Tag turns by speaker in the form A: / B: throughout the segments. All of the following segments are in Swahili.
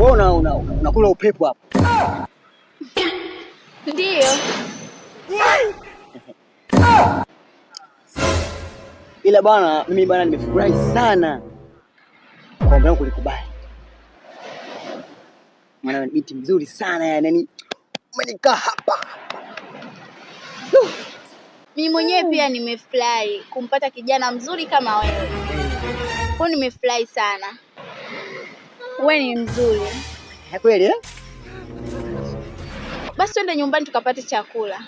A: Wewe unakula upepo hapo.
B: Ndio.
A: Ila bwana, mimi bwana nimefurahi sana kwa ombi langu kulikubali. Maana ni binti mzuri sana yani umenikaa hapa.
B: Mimi mwenyewe pia nimefurahi kumpata kijana mzuri kama wewe. Kwa nimefurahi sana. Wewe ni mzuri.
A: Kweli eh?
B: Basi twende nyumbani tukapate chakula.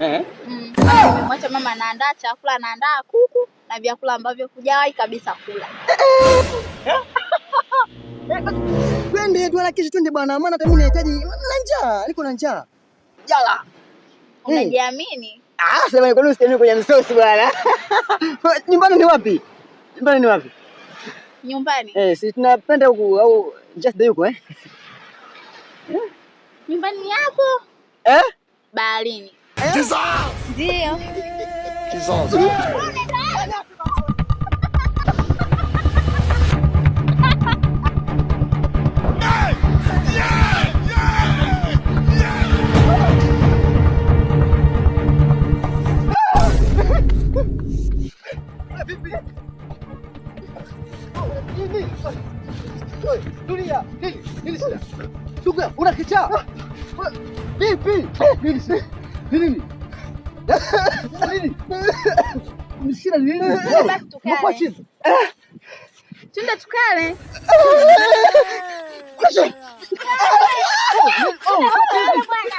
B: Nimemwacha mama anaandaa chakula, anaandaa kuku na vyakula ambavyo hujawahi kabisa kula.
A: Twende tuharakishe twende bwana, maana hata mimi nahitaji na njaa, niko na njaa. Jala.
B: Unajiamini?
A: Sema kwa nini usiamini kwenye msosi bwana? Nyumbani ni wapi? Nyumbani ni wapi?
B: Nyumbani?
A: Si tunapenda huku au just the huko
B: Nyumbani yako? Baharini. Ndio.
A: Tulia, nini shida? Tulia, una kichaa. Vipi? Nini? Nini? Ni shida nini?
B: Basi tukale. Twende tukale.
C: Bwana.